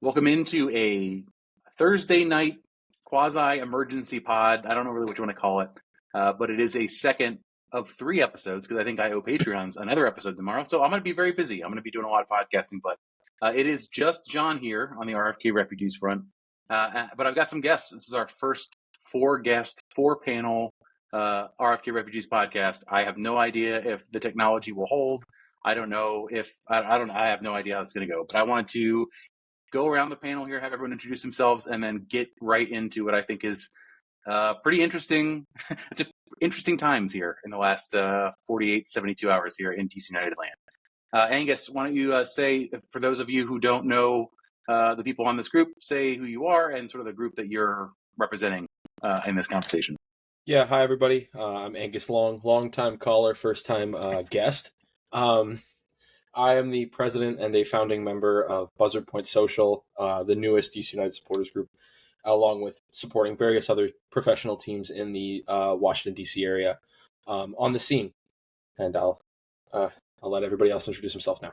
Welcome into a Thursday night quasi-emergency pod. I don't know really what you want to call it, but it is a second of 3 episodes because I think I owe Patreons another episode tomorrow. So I'm going to be very busy. I'm going to be doing a lot of podcasting, but it is just John here on the RFK Refugees front. But I've got some guests. This is our first 4-guest, 4-panel RFK Refugees podcast. I have no idea if the technology will hold. I don't know if I have no idea how it's going to go, but I wanted to go around the panel here, have everyone introduce themselves, and then get right into what I think is pretty interesting. It's interesting times here in the last 48, 72 hours here in DC United land. Angus, why don't you say, for those of you who don't know the people on this group, say who you are and sort of the group that you're representing in this conversation. Yeah, hi everybody. I'm Angus long time caller, first time guest. I am the president and a founding member of Buzzard Point Social, the newest DC United supporters group, along with supporting various other professional teams in the Washington DC area on the scene. And I'll let everybody else introduce themselves now.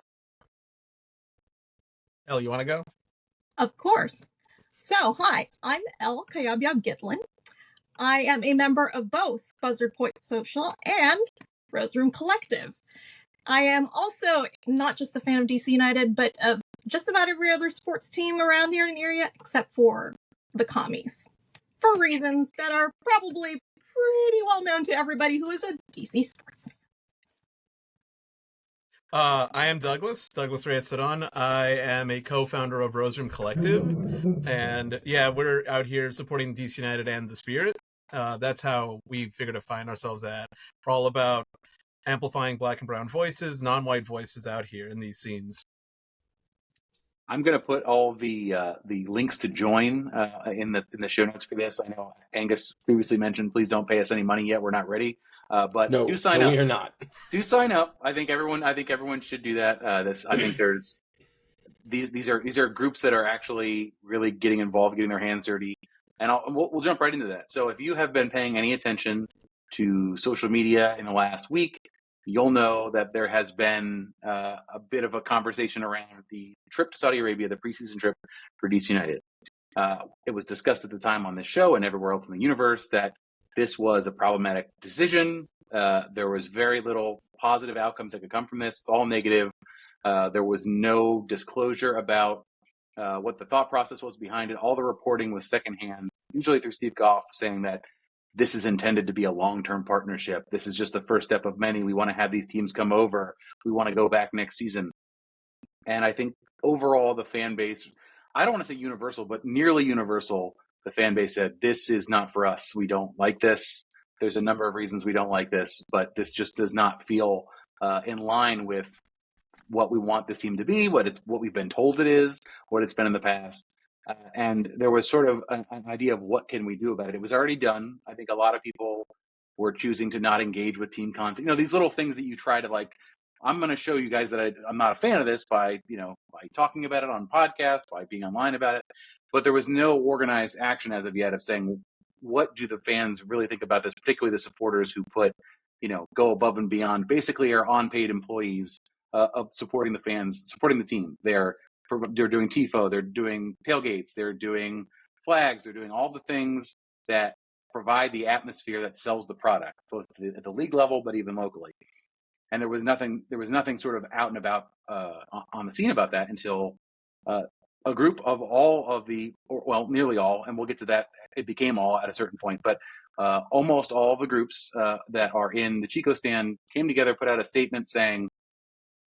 Elle, you want to go? Of course. So, hi, I'm Elle, Cayabyab, Gitlin. I am a member of both Buzzard Point Social and Rose Room Collective. I am also not just a fan of DC United, but of just about every other sports team around here in the area, except for the commies, for reasons that are probably pretty well known to everybody who is a DC sports fan. I am Douglas Reyes Ceron. I am a co-founder of Rose Room Collective, and yeah, we're out here supporting DC United and the Spirit. That's how we figure to find ourselves at. We're all about amplifying Black and brown voices, non-white voices out here in these scenes. I'm going to put all the links to join in the show notes for this. I know Angus previously mentioned, please don't pay us any money yet. We're not ready. But do sign up. We are not. Do sign up. I think everyone should do that. I think there's these are groups that are actually really getting involved, getting their hands dirty, and we'll jump right into that. So if you have been paying any attention to social media in the last week, you'll know that there has been a bit of a conversation around the trip to Saudi Arabia, the preseason trip for DC United. It was discussed at the time on this show and everywhere else in the universe that this was a problematic decision. There was very little positive outcomes that could come from this. It's all negative. There was no disclosure about what the thought process was behind it. All the reporting was secondhand, usually through Steve Goff, saying that this is intended to be a long-term partnership. This is just the first step of many. We want to have these teams come over. We want to go back next season. And I think overall the fan base, I don't want to say universal, but nearly universal, the fan base said, this is not for us. We don't like this. There's a number of reasons we don't like this, but this just does not feel in line with what we want this team to be, what we've been told it is, what it's been in the past. And there was sort of an idea of what can we do about it. It was already done. I think a lot of people were choosing to not engage with team content. You know, these little things that you try to like, I'm going to show you guys that I'm not a fan of this by talking about it on podcasts, by being online about it. But there was no organized action as of yet of saying, what do the fans really think about this, particularly the supporters who go above and beyond, basically are unpaid employees of supporting the fans, supporting the team. They're doing TIFO, they're doing tailgates, they're doing flags, they're doing all the things that provide the atmosphere that sells the product, both at the league level, but even locally. And there was nothing sort of out and about on the scene about that until a group of nearly all, and we'll get to that. It became all at a certain point, but almost all of the groups that are in the Chico stand came together, put out a statement saying,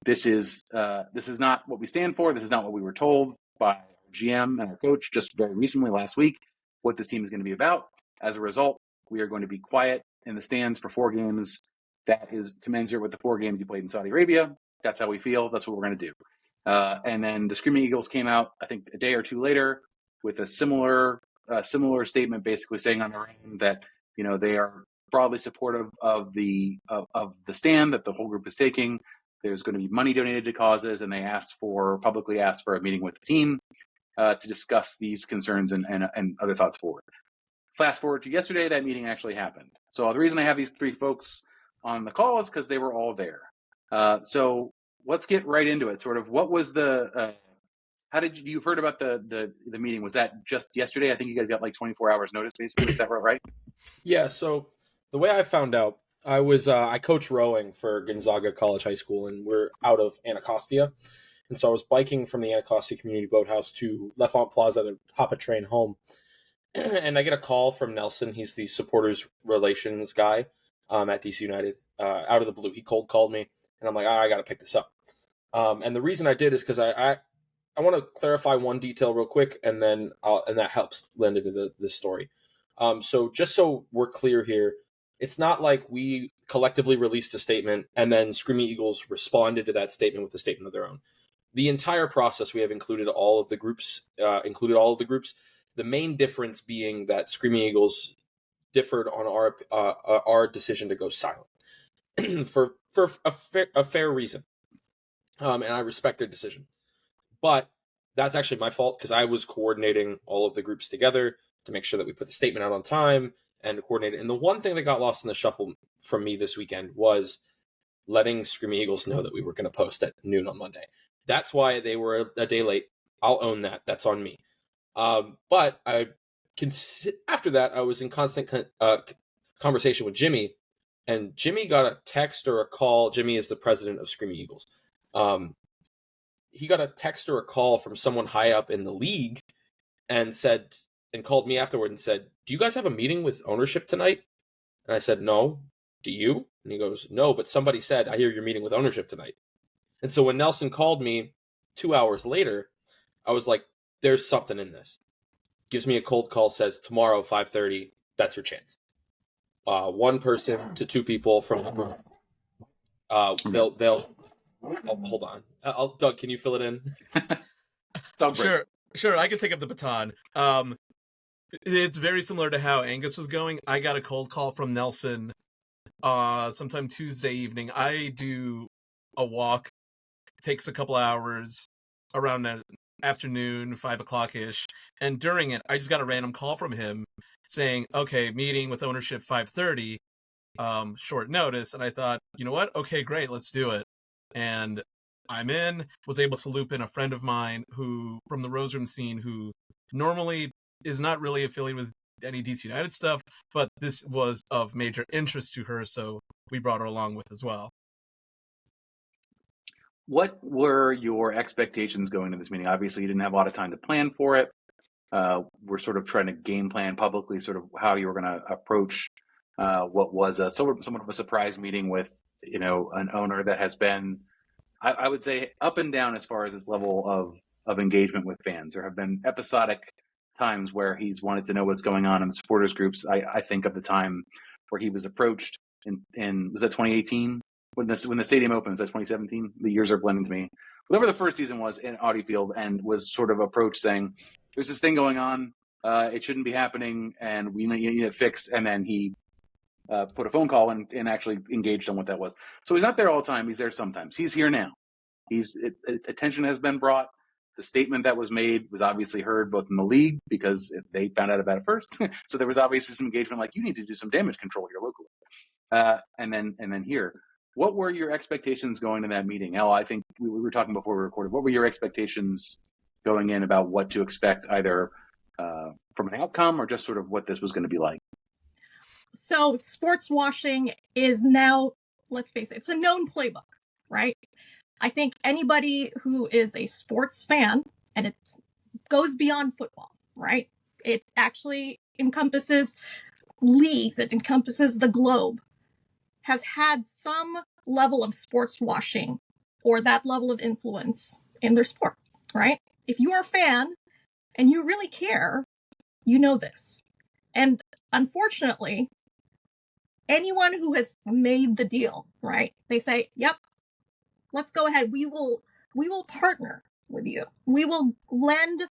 this is not what we stand for. This is not what we were told by our GM and our coach just very recently, last week, what this team is going to be about. As a result, we are going to be quiet in the stands for 4 games. That is commensurate with the 4 games you played in Saudi Arabia. That's how we feel. That's what we're going to do. And then the Screaming Eagles came out, I think, a day or 2 later with a similar statement, basically saying on their own that they are broadly supportive of the stand that the whole group is taking. There's going to be money donated to causes, and they publicly asked for a meeting with the team to discuss these concerns and other thoughts forward. Fast forward to yesterday, that meeting actually happened. So the reason I have these 3 folks on the call is because they were all there. So let's get right into it. Sort of what was the how did you've heard about the meeting? Was that just yesterday? I think you guys got like 24 hours notice, basically. Is that right? Yeah. So the way I found out, I coach rowing for Gonzaga College High School, and we're out of Anacostia. And so I was biking from the Anacostia Community Boathouse to L'Enfant Plaza to hop a train home. And I get a call from Nelson. He's the supporters relations guy at DC United. Out of the blue, he cold called me, and I'm like, I got to pick this up. And the reason I did is because I want to clarify one detail real quick, and then that helps lend into the story. So just so we're clear here, it's not like we collectively released a statement and then Screaming Eagles responded to that statement with a statement of their own. The entire process, we have included all of the groups. The main difference being that Screaming Eagles differed on our decision to go silent for a fair reason, and I respect their decision. But that's actually my fault because I was coordinating all of the groups together to make sure that we put the statement out on time and coordinate it. And the one thing that got lost in the shuffle from me this weekend was letting Screaming Eagles know that we were going to post at noon on Monday. That's why they were a day late. I'll own that. That's on me. But after that, I was in constant conversation with Jimmy, and Jimmy got a text or a call. Jimmy is the president of Screaming Eagles. He got a text or a call from someone high up in the league and called me afterward and said, "Do you guys have a meeting with ownership tonight?" And I said, "No. Do you?" And he goes, "No, but somebody said, I hear you're meeting with ownership tonight." And so when Nelson called me 2 hours later, I was like, there's something in this. Gives me a cold call, says, tomorrow, 5:30, that's your chance. One person to two people from the room. They'll hold on. Doug, can you fill it in? Sure. I can take up the baton. It's very similar to how Angus was going. I got a cold call from Nelson sometime Tuesday evening. I do a walk. It takes a couple hours around an afternoon, 5 o'clock ish. And during it, I just got a random call from him saying, okay, meeting with ownership 5:30, short notice. And I thought, you know what? Okay, great. Let's do it. And I'm was able to loop in a friend of mine who from the Rose Room scene who normally is not really affiliated with any DC United stuff, but this was of major interest to her. So we brought her along with as well. What were your expectations going to this meeting? Obviously, you didn't have a lot of time to plan for it. We're sort of trying to game plan publicly sort of how you were going to approach what was somewhat of a surprise meeting with, an owner that has been, I would say, up and down as far as his level of engagement with fans. There have been episodic times where he's wanted to know what's going on in the supporters groups. I think of the time where he was approached in was that 2018? When the stadium opened, was that 2017? The years are blending to me. Whatever the first season was in Audi Field, and was sort of approached saying, "There's this thing going on. It shouldn't be happening, and we need it fixed." And then he put a phone call and actually engaged on what that was. So he's not there all the time. He's there sometimes. He's here now. Attention has been brought. The statement that was made was obviously heard both in the league because they found out about it first. So there was obviously some engagement, like you need to do some damage control here locally, and then here. What were your expectations going to that meeting? Elle, I think we were talking before we recorded. What were your expectations going in about what to expect, either from an outcome or just sort of what this was going to be like? So sports washing is now, let's face it, it's a known playbook, right? I think anybody who is a sports fan, and it goes beyond football, right? It actually encompasses leagues, it encompasses the globe, has had some level of sports washing or that level of influence in their sport, right? If you are a fan and you really care, you know this. And unfortunately, anyone who has made the deal, right? They say, yep, let's go ahead. We will partner with you. We will lend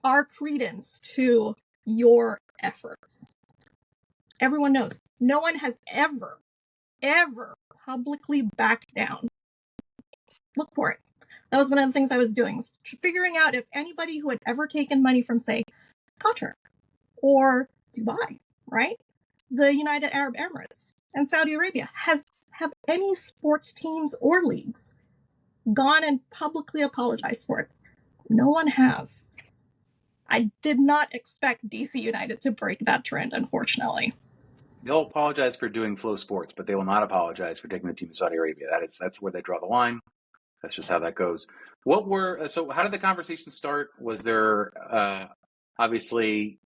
our credence to your efforts. Everyone knows no one has ever publicly backed down. Look for it. That was one of the things I was doing, was figuring out if anybody who had ever taken money from, say, Qatar or Dubai, right? The United Arab Emirates and Saudi Arabia have any sports teams or leagues gone and publicly apologized for it. No one has. I did not expect DC United to break that trend, unfortunately. They'll apologize for doing Flow Sports, but they will not apologize for taking the team to Saudi Arabia. That's where they draw the line. That's just how that goes. So how did the conversation start? Was there obviously?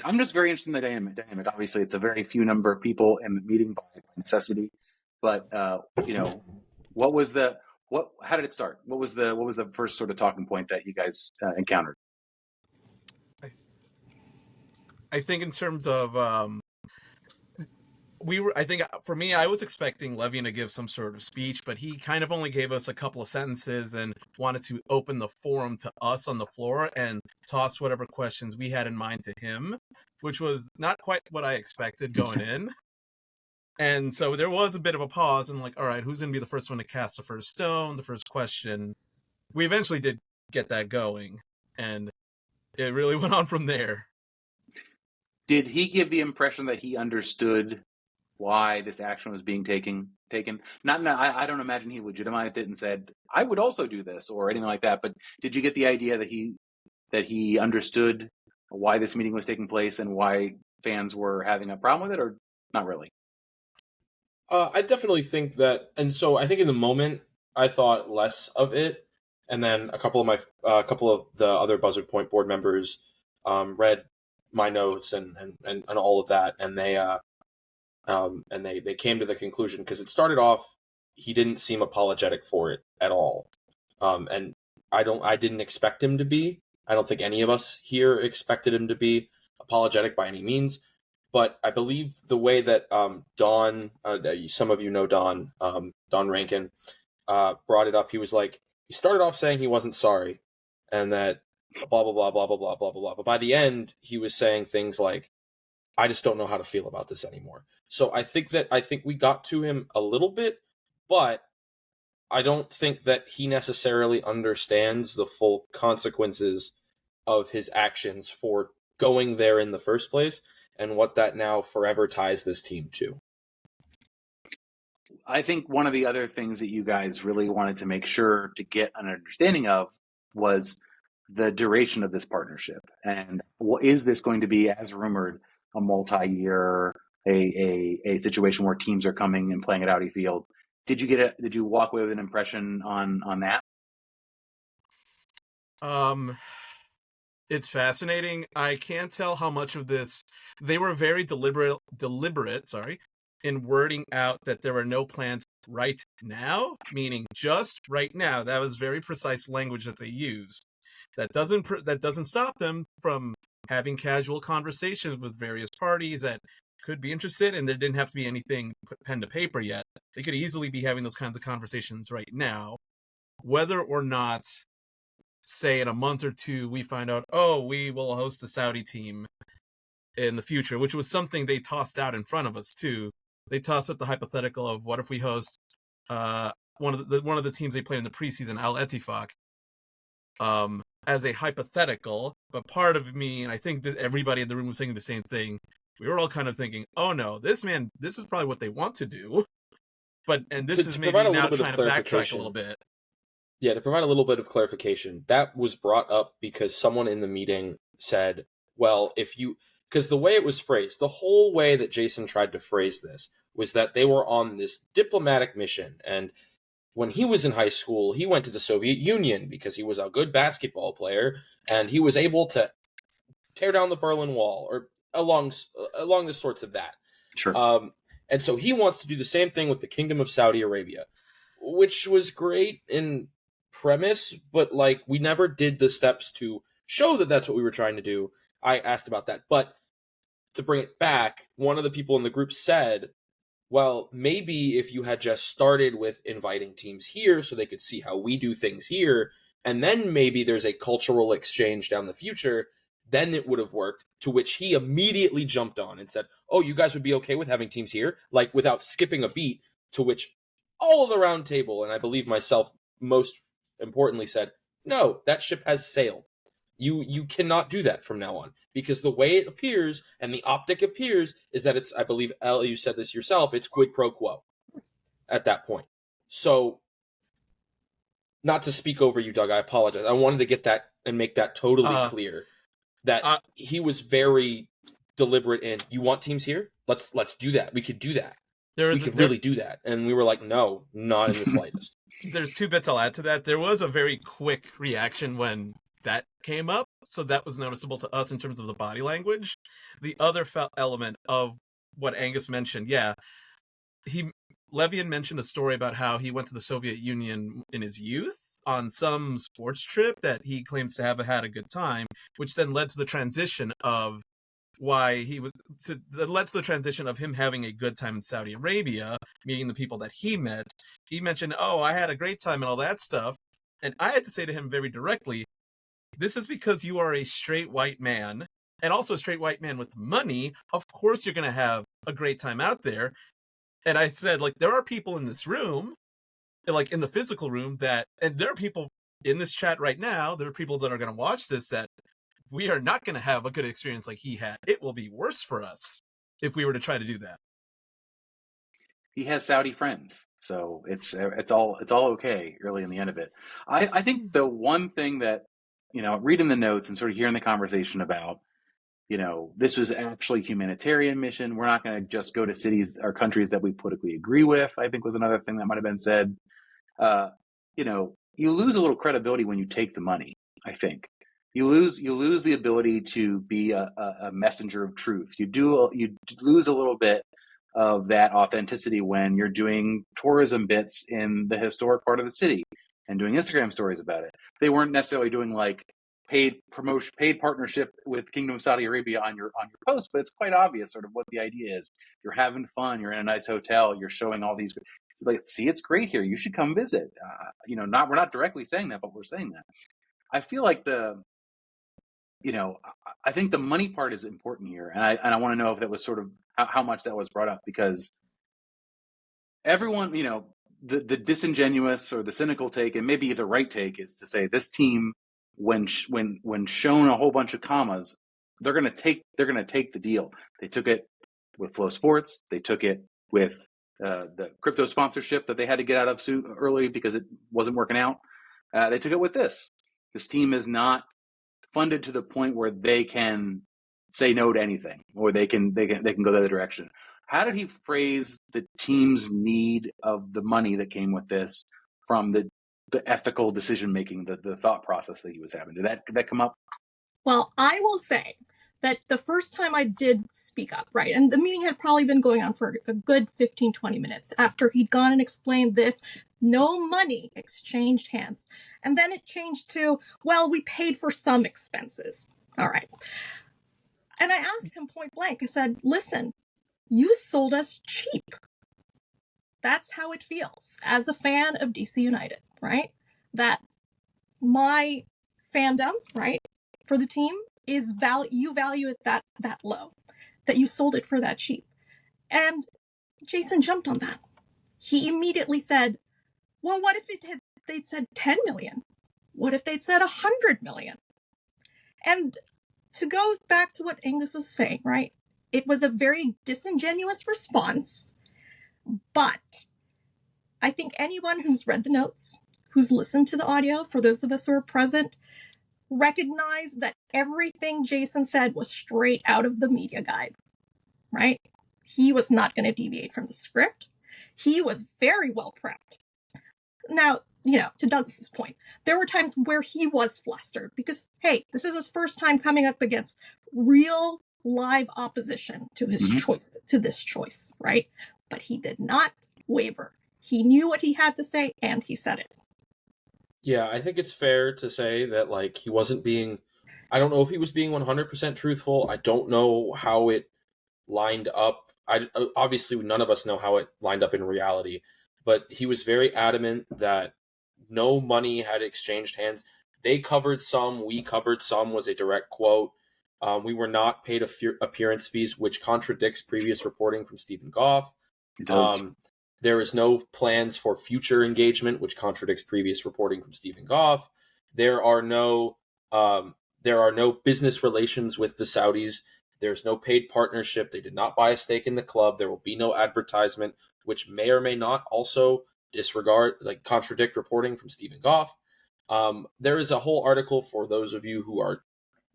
I'm just very interested in the dynamic. Obviously, it's a very few number of people in the meeting by necessity, but what was how did it start? What was the first sort of talking point that you guys encountered? I think in terms of I think for me, I was expecting Levian to give some sort of speech, but he kind of only gave us a couple of sentences and wanted to open the forum to us on the floor and toss whatever questions we had in mind to him, which was not quite what I expected going in. And so there was a bit of a pause and like, all right, who's going to be the first one to cast the first stone, the first question? We eventually did get that going, and it really went on from there. Did he give the impression that he understood why this action was being taken? I don't imagine he legitimized it and said, I would also do this or anything like that. But did you get the idea that he understood why this meeting was taking place and why fans were having a problem with it, or not really? I definitely think that, and so I think in the moment I thought less of it, and then a couple of the other Buzzard Point board members read my notes and all of that, and they came to the conclusion, because it started off, he didn't seem apologetic for it at all, and I didn't expect him to be. I don't think any of us here expected him to be apologetic by any means. But I believe the way that Don, some of you know Don Rankin, brought it up. He was like, he started off saying he wasn't sorry, and that blah blah blah blah blah blah blah blah. But by the end, he was saying things like, "I just don't know how to feel about this anymore." So I think we got to him a little bit, but I don't think that he necessarily understands the full consequences of his actions for going there in the first place, and what that now forever ties this team to. I think one of the other things that you guys really wanted to make sure to get an understanding of was the duration of this partnership. And is this going to be, as rumored, a multi-year, a situation where teams are coming and playing at Audi Field? Did you walk away with an impression on that? It's fascinating. I can't tell how much of this they were very deliberate, in wording out that there were no plans right now, meaning just right now. That was very precise language that they used. That doesn't stop them from having casual conversations with various parties that could be interested, and there didn't have to be anything put pen to paper yet. They could easily be having those kinds of conversations right now. Whether or not, say in a month or two, we find out, we will host the Saudi team in the future, which was something they tossed out in front of us too. They tossed up the hypothetical of, what if we host one of the teams they played in the preseason, Al Ettifaq, as a hypothetical. But part of me, and I think that everybody in the room was saying the same thing, we were all kind of thinking, oh no, this is probably what they want to do. And this is maybe now trying to backtrack a little bit. Yeah, to provide a little bit of clarification, that was brought up because someone in the meeting said, well, because the way it was phrased, the whole way that Jason tried to phrase this was that they were on this diplomatic mission. And when he was in high school, he went to the Soviet Union because he was a good basketball player, and he was able to tear down the Berlin Wall, or along the sorts of that. Sure. And so he wants to do the same thing with the Kingdom of Saudi Arabia, which was great in premise, but like, we never did the steps to show that that's what we were trying to do. I asked about that, but to bring it back, one of the people in the group said, well, maybe if you had just started with inviting teams here so they could see how we do things here, and then maybe there's a cultural exchange down the future, then it would have worked. To which he immediately jumped on and said, oh, you guys would be okay with having teams here, like without skipping a beat. To which all of the round table, and I believe myself most importantly, said, no, that ship has sailed. You cannot do that from now on, because the way it appears and the optic appears is that it's, I believe, Elle, you said this yourself, it's quid pro quo at that point. So not to speak over you, Doug, I apologize. I wanted to get that and make that totally clear. That he was very deliberate in, you want teams here? Let's do that. We could do that. We could really do that. And we were like, no, not in the slightest. There's 2 bits I'll add to that. There was a very quick reaction when that came up, so that was noticeable to us in terms of the body language. The other element of what Angus mentioned, Levian mentioned a story about how he went to the Soviet Union in his youth on some sports trip that he claims to have had a good time, which then led to the transition of him having a good time in Saudi Arabia, meeting the people that he met. He mentioned, I had a great time and all that stuff. And I had to say to him very directly, this is because you are a straight white man, and also a straight white man with money. Of course you're going to have a great time out there. And I said, like, there are people in this room, like in the physical room, and there are people in this chat right now, there are people that are going to watch this that we are not going to have a good experience like he had. It will be worse for us if we were to try to do that. He has Saudi friends, so it's all okay really in the end of it. I think the one thing that, reading the notes and sort of hearing the conversation about, this was actually a humanitarian mission. We're not going to just go to cities or countries that we politically agree with, I think was another thing that might have been said. You lose a little credibility when you take the money, I think. You lose the ability to be a messenger of truth. You lose a little bit of that authenticity when you're doing tourism bits in the historic part of the city and doing Instagram stories about it. They weren't necessarily doing like paid partnership with Kingdom of Saudi Arabia on your post, but it's quite obvious sort of what the idea is. You're having fun. You're in a nice hotel. You're showing all these, like, see, it's great here. You should come visit. We're not directly saying that, but we're saying that. I feel like I think the money part is important here, and I want to know if that was sort of how much that was brought up, because everyone, the disingenuous or the cynical take, and maybe the right take, is to say this team, when shown a whole bunch of commas, they're going to take the deal. They took it with Flow Sports. They took it with the crypto sponsorship that they had to get out of early because it wasn't working out. They took it with this. This team is not funded to the point where they can say no to anything, or they can go the other direction. How did he phrase the team's need of the money that came with this from the ethical decision making, the thought process that he was having? Did that come up? Well, I will say that the first time I did speak up, right, and the meeting had probably been going on for a good 15, 20 minutes after he'd gone and explained this, no money exchanged hands. And then it changed to, well, we paid for some expenses. All right. And I asked him point blank, I said, listen, you sold us cheap. That's how it feels as a fan of DC United, right? That my fandom, right, for the team is you value it that low, that you sold it for that cheap. And Jason jumped on that. He immediately said, well, what if they'd said 10 million? What if they'd said 100 million? And to go back to what Angus was saying, right? It was a very disingenuous response, but I think anyone who's read the notes, who's listened to the audio, for those of us who are present, recognize that everything Jason said was straight out of the media guide, right? He was not going to deviate from the script. He was very well prepped. Now, to Douglas's point, there were times where he was flustered because, hey, this is his first time coming up against real live opposition to his choice, to this choice, right? But he did not waver. He knew what he had to say, and he said it. Yeah, I think it's fair to say that, like, he wasn't being, I don't know if he was being 100% truthful. I don't know how it lined up. Obviously, none of us know how it lined up in reality, but he was very adamant that no money had exchanged hands. They covered some, we covered some, was a direct quote. We were not paid appearance fees, which contradicts previous reporting from Stephen Goff. It does. There is no plans for future engagement, which contradicts previous reporting from Stephen Goff. There are no business relations with the Saudis. There's no paid partnership. They did not buy a stake in the club. There will be no advertisement, which may or may not also contradict reporting from Stephen Goff. There is a whole article for those of you who are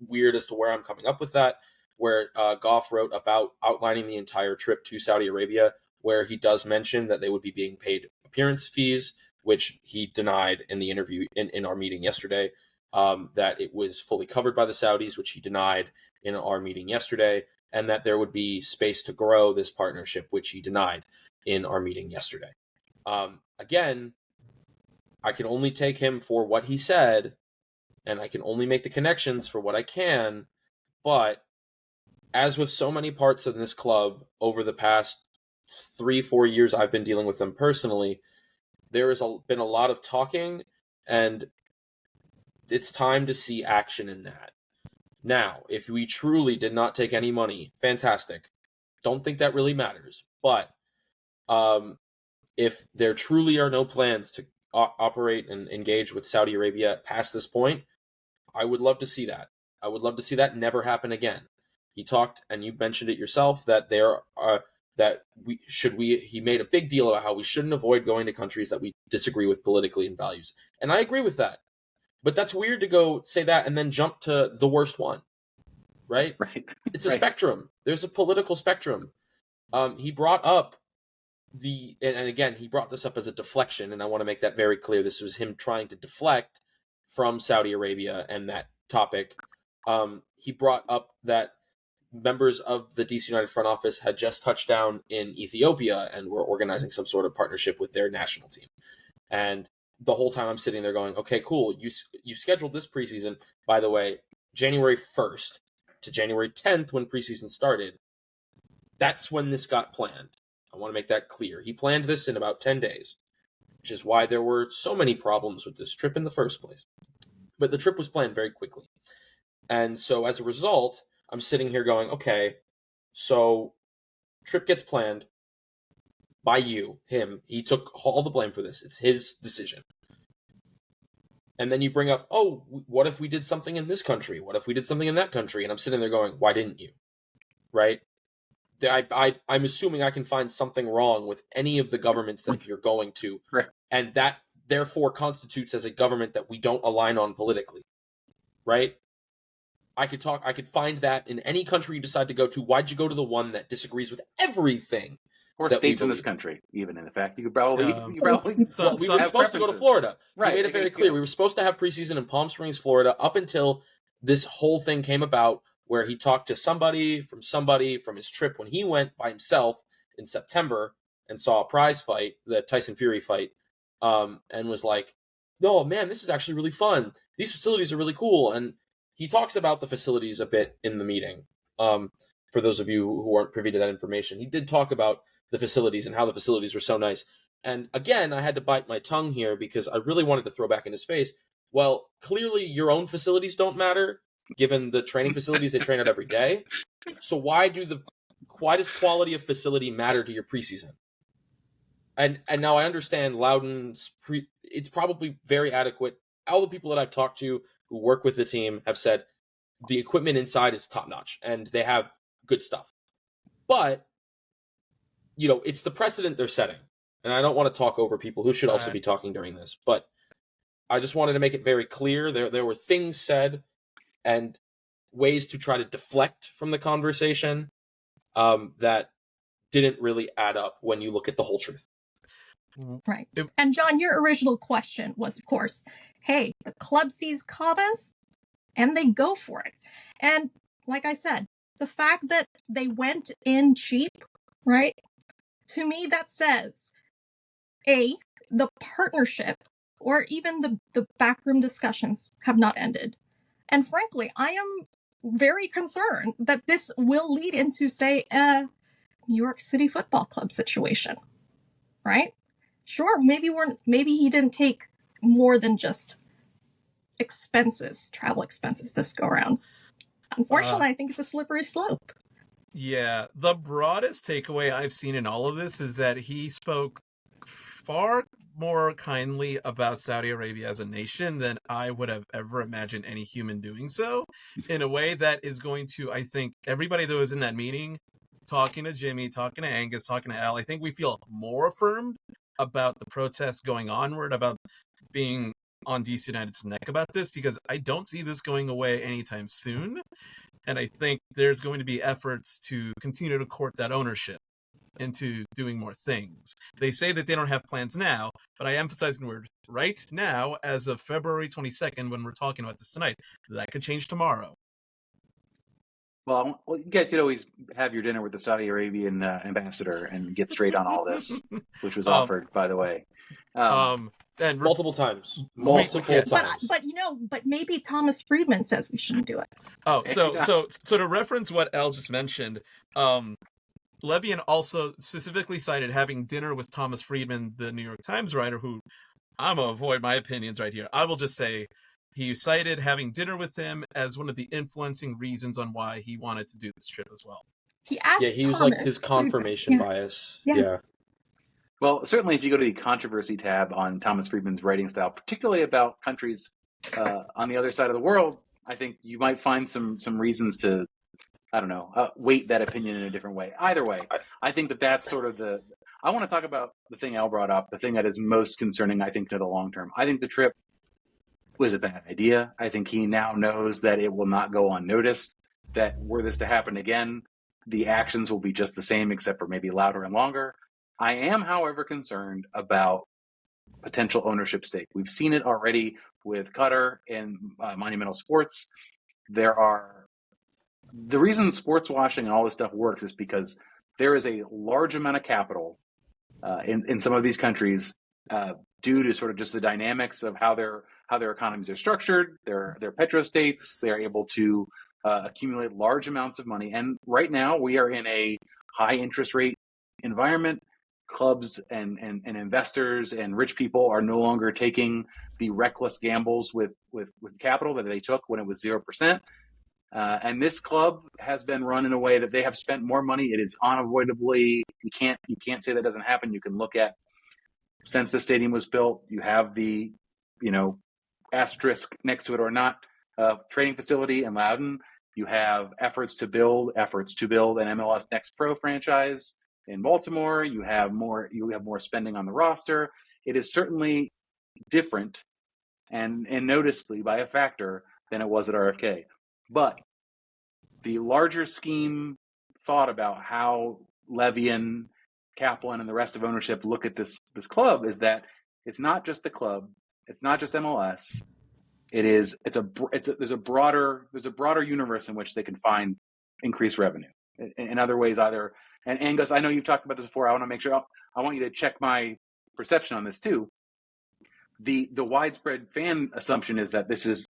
weird as to where I'm coming up with that, where Goff wrote about outlining the entire trip to Saudi Arabia, where he does mention that they would be being paid appearance fees, which he denied in the interview in our meeting yesterday, that it was fully covered by the Saudis, which he denied in our meeting yesterday, and that there would be space to grow this partnership, which he denied in our meeting yesterday. Again, I can only take him for what he said, and I can only make the connections for what I can, but as with so many parts of this club over the past 3-4 years I've been dealing with them personally, there has been a lot of talking, and it's time to see action in that. Now, if we truly did not take any money, fantastic. Don't think that really matters. But if there truly are no plans to operate and engage with Saudi Arabia past this point, I would love to see that. I would love to see that never happen again. He talked, and you mentioned it yourself, that he made a big deal about how we shouldn't avoid going to countries that we disagree with politically and values. And I agree with that. But that's weird to go say that and then jump to the worst one, right? Right. It's a spectrum. There's a political spectrum. He brought up and again, he brought this up as a deflection, and I want to make that very clear. This was him trying to deflect from Saudi Arabia and that topic. He brought up that members of the DC United front office had just touched down in Ethiopia and were organizing some sort of partnership with their national team. And the whole time I'm sitting there going, okay, cool. You scheduled this preseason, by the way, January 1st to January 10th when preseason started. That's when this got planned. I want to make that clear. He planned this in about 10 days, which is why there were so many problems with this trip in the first place. But the trip was planned very quickly. And so as a result, I'm sitting here going, okay, so trip gets planned by him. He took all the blame for this. It's his decision. And then you bring up, oh, what if we did something in this country? What if we did something in that country? And I'm sitting there going, why didn't you? Right? I'm assuming I can find something wrong with any of the governments that you're going to. Right. And that therefore constitutes as a government that we don't align on politically. Right? I could find that in any country you decide to go to. Why'd you go to the one that disagrees with everything? Or states in this country, even in fact. You probably we were supposed to go to Florida. Right. We made it very clear. We were supposed to have preseason in Palm Springs, Florida, up until this whole thing came about, where he talked to somebody from his trip when he went by himself in September and saw a prize fight, the Tyson Fury fight, and was like, "Oh man, this is actually really fun. These facilities are really cool." And he talks about the facilities a bit in the meeting. For those of you who aren't privy to that information, he did talk about the facilities and how the facilities were so nice. And again, I had to bite my tongue here because I really wanted to throw back in his face. Well, clearly your own facilities don't matter, given the training facilities they train at every day. So why does quality of facility matter to your preseason? And now I understand Loudon's it's probably very adequate. All the people that I've talked to who work with the team have said the equipment inside is top notch and they have good stuff. But it's the precedent they're setting. And I don't want to talk over people who should also be talking during this, but I just wanted to make it very clear there were things said and ways to try to deflect from the conversation that didn't really add up when you look at the whole truth. Right. And John, your original question was, of course, hey, the club sees commas and they go for it. And like I said, the fact that they went in cheap, right? To me, that says, A, the partnership or even the backroom discussions have not ended. And frankly, I am very concerned that this will lead into, say, a New York City Football Club situation, right? Sure, maybe he didn't take more than just travel expenses this go around. Unfortunately, I think it's a slippery slope. Yeah, the broadest takeaway I've seen in all of this is that he spoke far more kindly about Saudi Arabia as a nation than I would have ever imagined any human doing so, in a way that is going to, I think, everybody that was in that meeting, talking to Jimmy, talking to Angus, talking to Elle, I think we feel more affirmed about the protests going onward, about being on DC United's neck about this, because I don't see this going away anytime soon. And I think there's going to be efforts to continue to court that ownership into doing more things. They say that they don't have plans now, but I emphasize the word right now, as of February 22nd, when we're talking about this tonight. That could change tomorrow. Well, you guys could always have your dinner with the Saudi Arabian ambassador and get straight on all this, which was offered, by the way. And multiple times. But maybe Thomas Friedman says we shouldn't do it. Oh, so to reference what Elle just mentioned, Levian also specifically cited having dinner with Thomas Friedman, the New York Times writer, who I'm going to avoid my opinions right here. I will just say he cited having dinner with him as one of the influencing reasons on why he wanted to do this trip as well. He asked he was like his confirmation bias. Yeah. Well, certainly if you go to the controversy tab on Thomas Friedman's writing style, particularly about countries on the other side of the world, I think you might find some reasons to, weight that opinion in a different way. Either way, I think that's sort of I want to talk about the thing Elle brought up, the thing that is most concerning, I think, to the long term. I think the trip was a bad idea. I think he now knows that it will not go unnoticed, that were this to happen again, the actions will be just the same, except for maybe louder and longer. I am, however, concerned about potential ownership stake. We've seen it already with Qatar and Monumental Sports. The reason sports washing and all this stuff works is because there is a large amount of capital in some of these countries due to sort of just the dynamics of how their economies are structured. They're petrostates. They're able to accumulate large amounts of money. And right now we are in a high interest rate environment. Clubs and investors and rich people are no longer taking the reckless gambles with capital that they took when it was 0%. And this club has been run in a way that they have spent more money. It is unavoidably, you can't say that doesn't happen. You can look at, since the stadium was built, you have the, asterisk next to it or not, training facility in Loudoun. You have efforts to build an MLS Next Pro franchise in Baltimore. You have more spending on the roster. It is certainly different and noticeably by a factor than it was at RFK. But the larger scheme thought about how Levian, Kaplan, and the rest of ownership look at this club is that it's not just the club, it's not just MLS. There's a broader universe in which they can find increased revenue. In other ways, either. And Angus, I know you've talked about this before. I want to make sure. I want you to check my perception on this too. The widespread fan assumption is that this is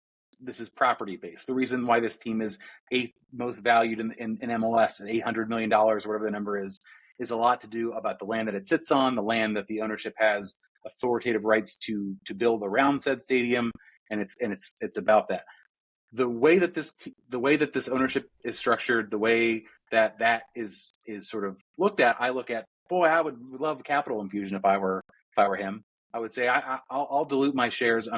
property based. The reason why this team is eighth most valued in MLS at $800 million, whatever the number is a lot to do about the land that it sits on, the land that the ownership has authoritative rights to build around said stadium, and it's about that. The way that this ownership is structured, the way that is sort of looked at, I look at, boy, I would love capital infusion if I were him. I would say I'll dilute my shares.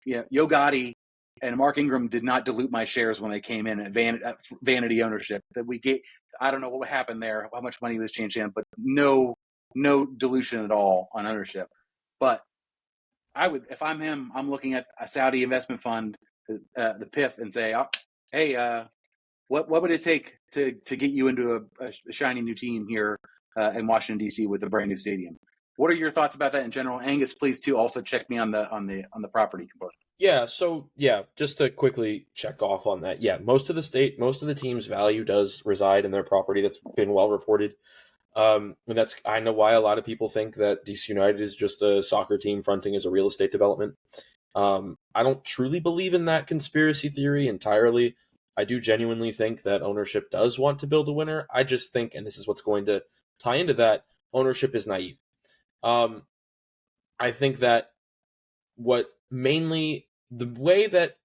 Yo Gotti and Mark Ingram did not dilute my shares when they came in at vanity ownership. That we gave, I don't know what happened there, how much money was changed in, but no dilution at all on ownership. But I would, if I'm him, I'm looking at a Saudi investment fund, the PIF, and say, hey, what would it take to get you into a shiny new team here in Washington D.C. with a brand new stadium? What are your thoughts about that in general? Angus, please too also check me on the property component. Yeah, so just to quickly check off on that. Yeah, most of the team's value does reside in their property. That's been well reported. And I know why a lot of people think that DC United is just a soccer team fronting as a real estate development. I don't truly believe in that conspiracy theory entirely. I do genuinely think that ownership does want to build a winner. I just think, and this is what's going to tie into that, ownership is naive. I think that the way that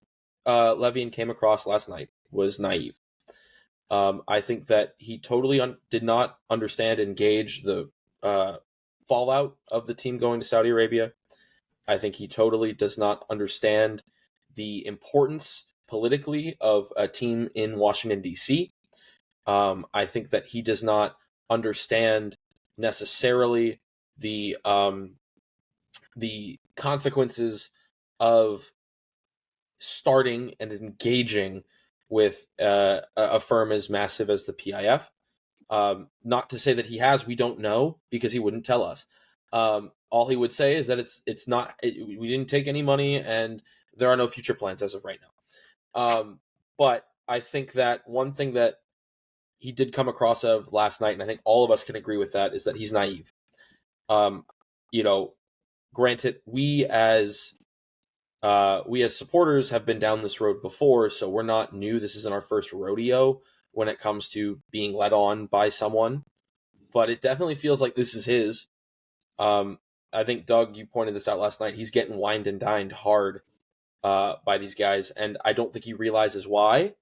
Levian came across last night was naive. I think that he totally did not understand and gauge the fallout of the team going to Saudi Arabia. I think he totally does not understand the importance politically of a team in Washington, D.C. I think that he does not understand necessarily the the consequences of starting and engaging with a firm as massive as the PIF. Not to say that he has, we don't know, because he wouldn't tell us. All he would say is that it's not, we didn't take any money and there are no future plans as of right now. But I think that one thing that he did come across of last night, and I think all of us can agree with that, is that he's naive. Granted, we as supporters have been down this road before, so we're not new. This isn't our first rodeo when it comes to being led on by someone, but it definitely feels like this is his. I think, Doug, you pointed this out last night. He's getting wined and dined hard by these guys, and I don't think he realizes why.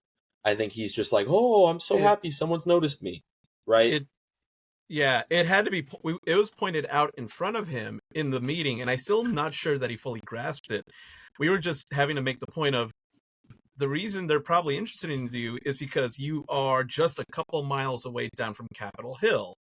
I think he's just like, oh, I'm so happy someone's noticed me, right? It had to be. It was pointed out in front of him in the meeting, and I still am not sure that he fully grasped it. We were just having to make the point of the reason they're probably interested in you is because you are just a couple miles away down from Capitol Hill.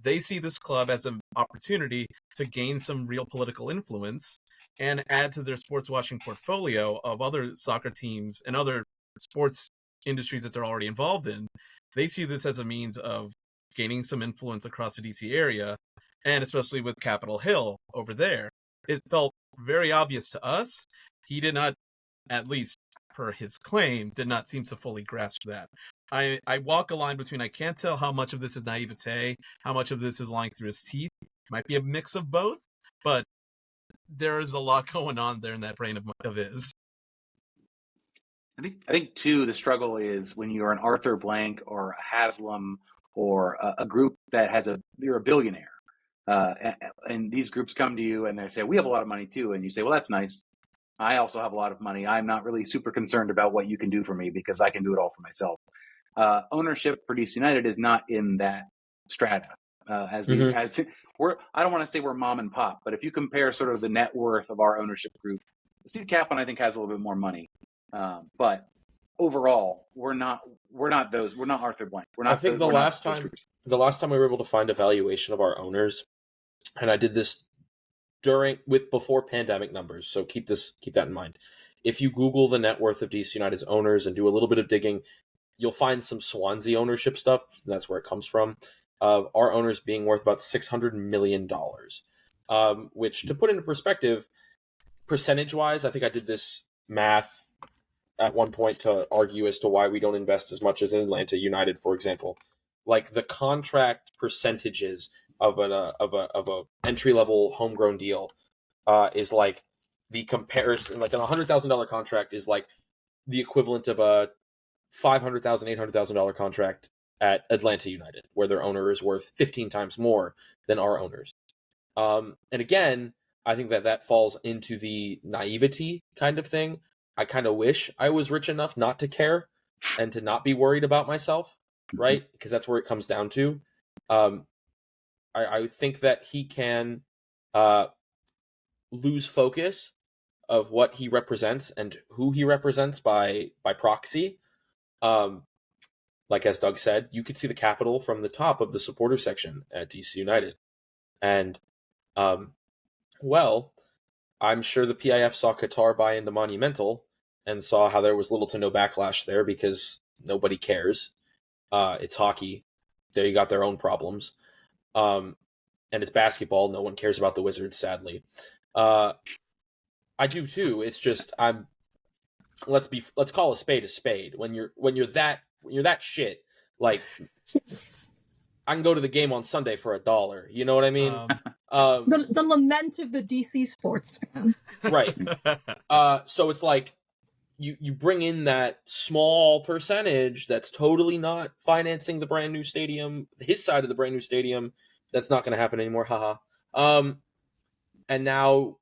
They see this club as an opportunity to gain some real political influence and add to their sports watching portfolio of other soccer teams and other sports industries that they're already involved in. They see this as a means of gaining some influence across the DC area, and especially with Capitol Hill over there. It felt very obvious to us. He did not, at least per his claim, did not seem to fully grasp that. I walk a line between, I can't tell how much of this is naivete, how much of this is lying through his teeth. It might be a mix of both, but there is a lot going on there in that brain of his. I think too, the struggle is when you're an Arthur Blank or a Haslam or a group that you're a billionaire, and these groups come to you and they say, we have a lot of money too, and you say, well, that's nice. I also have a lot of money. I'm not really super concerned about what you can do for me because I can do it all for myself. Ownership for DC United is not in that strata. I don't want to say we're mom and pop, but if you compare sort of the net worth of our ownership group, Steve Kaplan I think has a little bit more money, but overall we're not Arthur Blank. I think the last time we were able to find a valuation of our owners, and I did this before pandemic numbers, so keep that in mind. If you Google the net worth of DC United's owners and do a little bit of digging, you'll find some Swansea ownership stuff. That's where it comes from. Our owners being worth about $600 million, which, to put into perspective, percentage-wise, I think I did this math at one point to argue as to why we don't invest as much as in Atlanta United, for example. Like the contract percentages of a entry-level homegrown deal is like the comparison, like a $100,000 contract is like the equivalent of a $500,000, $800,000 contract at Atlanta United, where their owner is worth 15 times more than our owners. And again, I think that falls into the naivety kind of thing. I kind of wish I was rich enough not to care and to not be worried about myself, right? Because that's where it comes down to. I think that he can lose focus of what he represents and who he represents by proxy. Like as Doug said, you could see the Capitol from the top of the supporter section at DC United. And, well, I'm sure the PIF saw Qatar buy into Monumental and saw how there was little to no backlash there because nobody cares. It's hockey. They got their own problems. And it's basketball. No one cares about the Wizards, sadly. I do too. It's just let's call a spade. When you're that shit, like I can go to the game on Sunday for $1. You know what I mean? The lament of the DC sports fan. Right. So it's like you bring in that small percentage that's totally not financing the brand new stadium, his side of the brand new stadium. That's not going to happen anymore. Haha. And now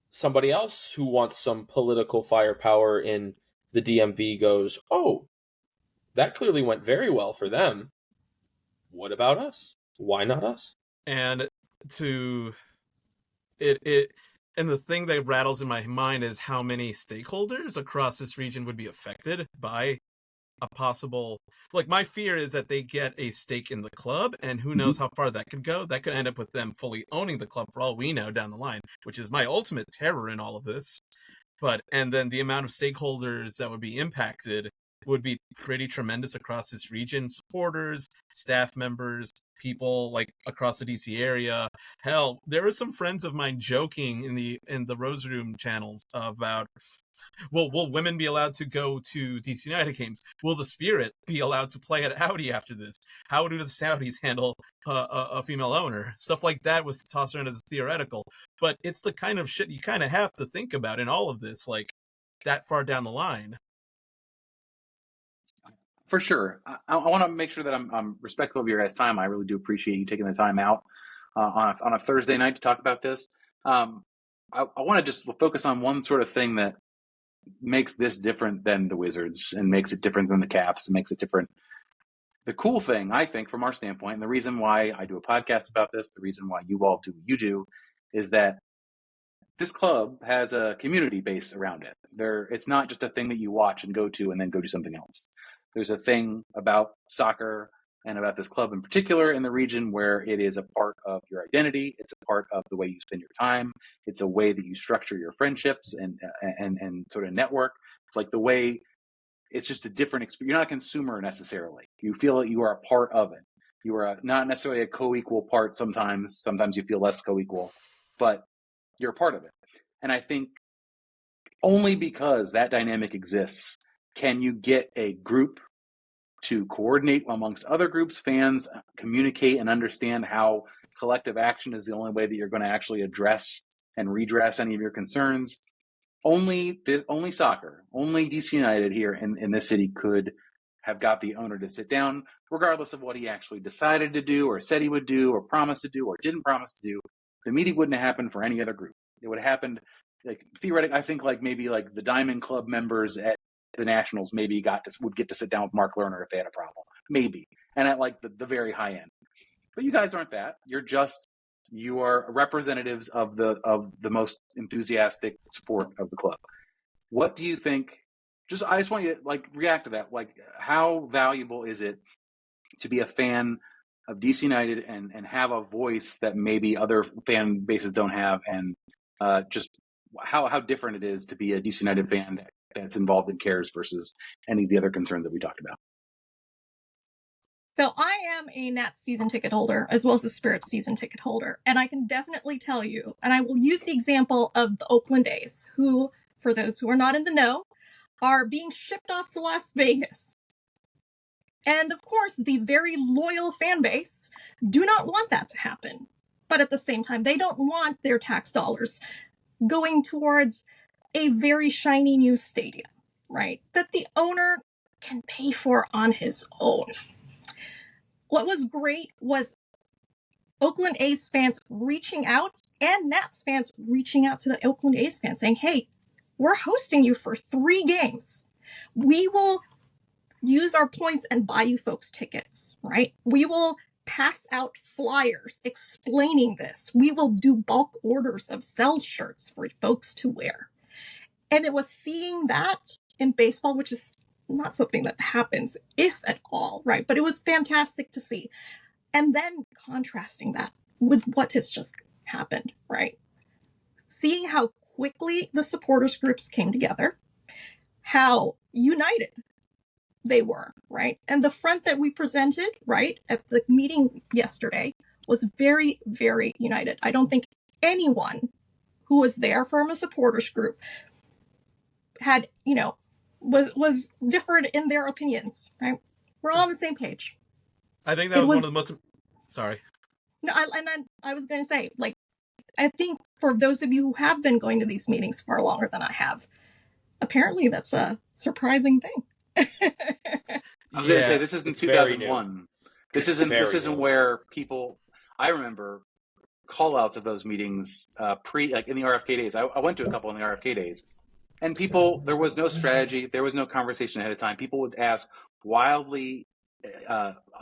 somebody else who wants some political firepower in the DMV goes, oh, that clearly went very well for them. What about us? Why not us? And the thing that rattles in my mind is how many stakeholders across this region would be affected by a possible, like, my fear is that they get a stake in the club, and who knows how far that could go. That could end up with them fully owning the club for all we know down the line, which is my ultimate terror in all of this. And then the amount of stakeholders that would be impacted would be pretty tremendous across this region. Supporters, staff members, people like across the DC area. Hell, there were some friends of mine joking in the Rose Room channels about, well, will women be allowed to go to DC United games? Will the Spirit be allowed to play at Audi after this? How do the Saudis handle a female owner? Stuff like that was tossed around as theoretical, but it's the kind of shit you kind of have to think about in all of this, like that far down the line. For sure. I want to make sure that I'm respectful of your guys' time. I really do appreciate you taking the time out on a Thursday night to talk about this. I want to just focus on one sort of thing that makes this different than the Wizards and makes it different than the Caps and makes it different. The cool thing, I think, from our standpoint, and the reason why I do a podcast about this, the reason why you all do what you do, is that this club has a community base around it. It's not just a thing that you watch and go to and then go do something else. There's a thing about soccer and about this club in particular in the region where it is a part of your identity. It's a part of the way you spend your time. It's a way that you structure your friendships and sort of network. It's like the way, it's just a different experience. You're not a consumer necessarily. You feel that you are a part of it. You are not necessarily a co-equal part sometimes. Sometimes you feel less co-equal, but you're a part of it. And I think only because that dynamic exists can you get a group to coordinate amongst other groups, fans, communicate and understand how collective action is the only way that you're going to actually address and redress any of your concerns. Only soccer, only DC United here in this city could have got the owner to sit down, regardless of what he actually decided to do or said he would do or promised to do or didn't promise to do. The meeting wouldn't have happened for any other group. It would have happened, like, theoretically, I think like maybe like the Diamond Club members at the Nationals maybe would get to sit down with Mark Lerner if they had a problem, maybe, and at like the very high end. But you guys aren't that. You are representatives of the most enthusiastic support of the club. What do you think? I just want you to like react to that. Like, how valuable is it to be a fan of DC United and have a voice that maybe other fan bases don't have, and just how different it is to be a DC United fan that's involved and cares versus any of the other concerns that we talked about? So I am a Nats season ticket holder as well as the Spirit season ticket holder. And I can definitely tell you, and I will use the example of the Oakland A's, who, for those who are not in the know, are being shipped off to Las Vegas. And of course, the very loyal fan base do not want that to happen. But at the same time, they don't want their tax dollars going towards a very shiny new stadium, right? That the owner can pay for on his own. What was great was Oakland A's fans reaching out and Nats fans reaching out to the Oakland A's fans saying, hey, we're hosting you for 3 games. We will use our points and buy you folks tickets, right? We will pass out flyers explaining this. We will do bulk orders of sell shirts for folks to wear. And it was seeing that in baseball, which is not something that happens, if at all, right? But it was fantastic to see. And then contrasting that with what has just happened, right? Seeing how quickly the supporters groups came together, how united they were, right? And the front that we presented, right, at the meeting yesterday was very, very united. I don't think anyone who was there from a supporters group had, was different in their opinions, right? We're all on the same page. I think that was one of the most... Sorry. No, I was going to say, like, I think for those of you who have been going to these meetings far longer than I have, apparently that's a surprising thing. I was going to say, this isn't 2001. This isn't where people... I remember call-outs of those meetings like in the RFK days. I went to a couple in the RFK days. And there was no strategy. There was no conversation ahead of time. People would ask wildly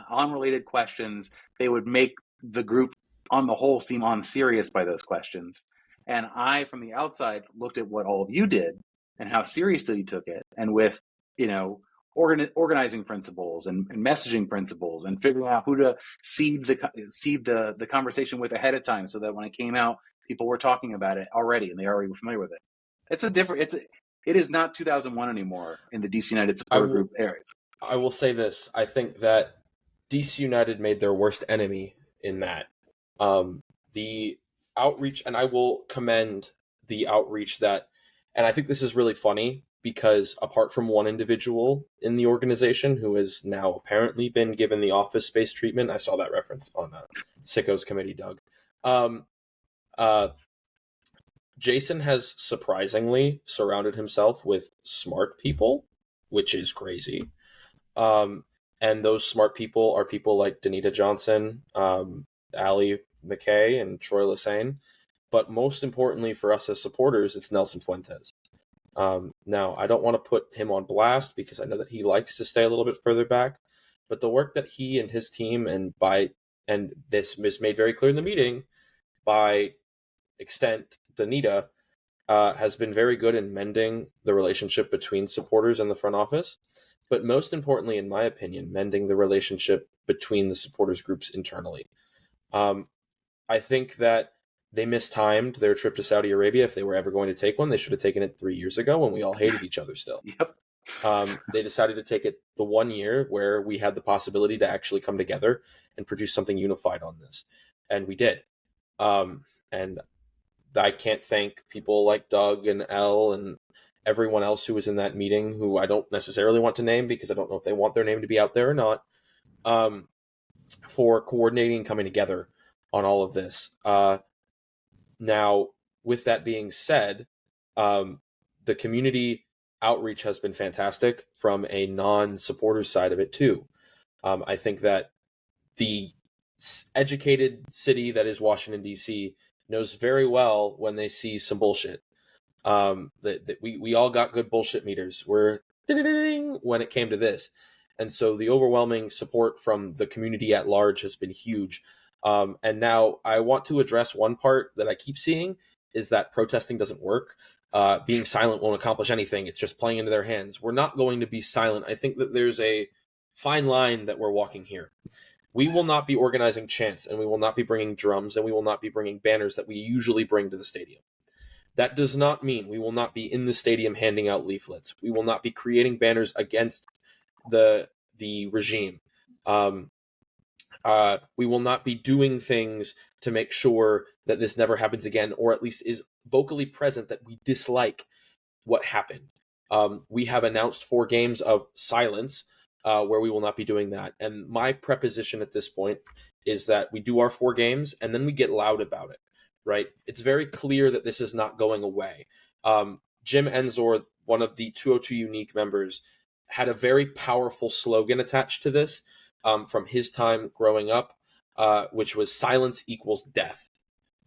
unrelated questions. They would make the group on the whole seem unserious by those questions. And I, from the outside, looked at what all of you did and how seriously you took it. And with, organizing principles and messaging principles and figuring out who to seed the conversation with ahead of time, so that when it came out, people were talking about it already and they already were familiar with it. It is not 2001 anymore in the DC United supporter group areas. I will say this. I think that DC United made their worst enemy in that. The outreach, and I will commend the outreach that, and I think this is really funny because apart from one individual in the organization who has now apparently been given the Office Space treatment, I saw that reference on Sicko's committee, Doug. Jason has surprisingly surrounded himself with smart people, which is crazy. And those smart people are people like Danita Johnson, Allie McKay, and Troy Lassane. But most importantly for us as supporters, it's Nelson Fuentes. Now, I don't want to put him on blast because I know that he likes to stay a little bit further back. But the work that he and his team, and this is made very clear in the meeting, by extent, Danita, has been very good in mending the relationship between supporters and the front office. But most importantly, in my opinion, mending the relationship between the supporters groups internally. I think that they mistimed their trip to Saudi Arabia. If they were ever going to take one, they should have taken it 3 years ago when we all hated each other still. Yep. They decided to take it the 1 year where we had the possibility to actually come together and produce something unified on this. And we did. And I can't thank people like Doug and Elle and everyone else who was in that meeting, who I don't necessarily want to name because I don't know if they want their name to be out there or not, for coordinating and coming together on all of this. Now, with that being said, the community outreach has been fantastic from a non-supporter side of it too. I think that the educated city that is Washington, D.C. knows very well when they see some bullshit. That we all got good bullshit meters. We're ding when it came to this. And so the overwhelming support from the community at large has been huge. And now I want to address one part that I keep seeing is that protesting doesn't work. Being silent won't accomplish anything. It's just playing into their hands. We're not going to be silent. I think that there's a fine line that we're walking here. We will not be organizing chants, and we will not be bringing drums, and we will not be bringing banners that we usually bring to the stadium. That does not mean we will not be in the stadium handing out leaflets. We will not be creating banners against the regime. We will not be doing things to make sure that this never happens again, or at least is vocally present that we dislike what happened. We have announced 4 games of silence where we will not be doing that. And my preposition at this point is that we do our 4 games and then we get loud about it, right? It's very clear that this is not going away. Jim Enzor, one of the 202 Unique members, had a very powerful slogan attached to this from his time growing up, which was silence equals death.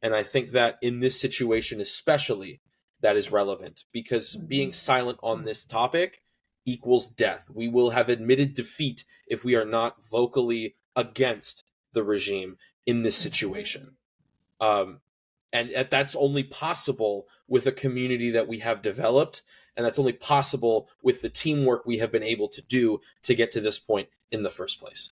And I think that in this situation especially, that is relevant because being silent on this topic equals death. We will have admitted defeat if we are not vocally against the regime in this situation. And that's only possible with a community that we have developed, and that's only possible with the teamwork we have been able to do to get to this point in the first place.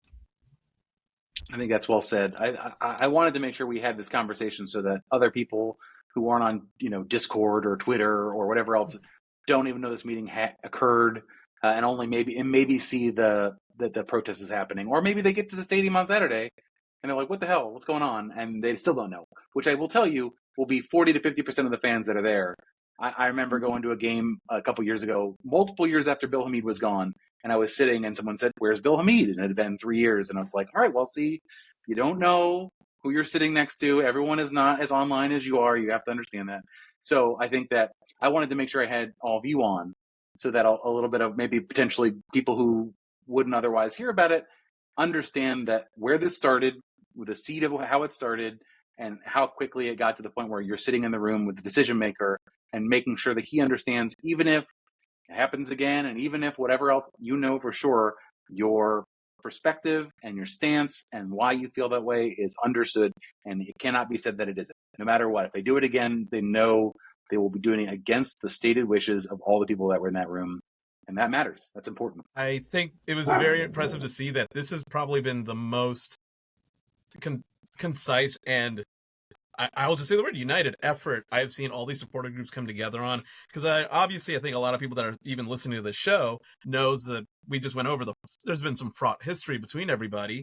I think that's well said. I wanted to make sure we had this conversation so that other people who aren't on Discord or Twitter or whatever else don't even know this meeting occurred, and only maybe see that the protest is happening, or maybe they get to the stadium on Saturday and they're like, "What the hell? What's going on?" And they still don't know. Which I will tell you will be 40 to 50% of the fans that are there. I remember going to a game a couple years ago, multiple years after Bill Hamid was gone, and I was sitting and someone said, "Where's Bill Hamid?" And it had been 3 years, and I was like, "All right, well, see, you don't know who you're sitting next to. Everyone is not as online as you are. You have to understand that." So I think that I wanted to make sure I had all of you on, so that a little bit of maybe potentially people who wouldn't otherwise hear about it understand that where this started, with the seed of how it started, and how quickly it got to the point where you're sitting in the room with the decision maker and making sure that he understands, even if it happens again, and even if whatever else, for sure, your perspective and your stance and why you feel that way is understood, and it cannot be said that it isn't. No matter what, if they do it again, they know they will be doing it against the stated wishes of all the people that were in that room, And that matters. That's important. I think it was very impressive to see that this has probably been the most concise and I'll just say the word united effort I've seen all these supporter groups come together on. Because obviously I think a lot of people that are even listening to the show knows that we just went over there's been some fraught history between everybody.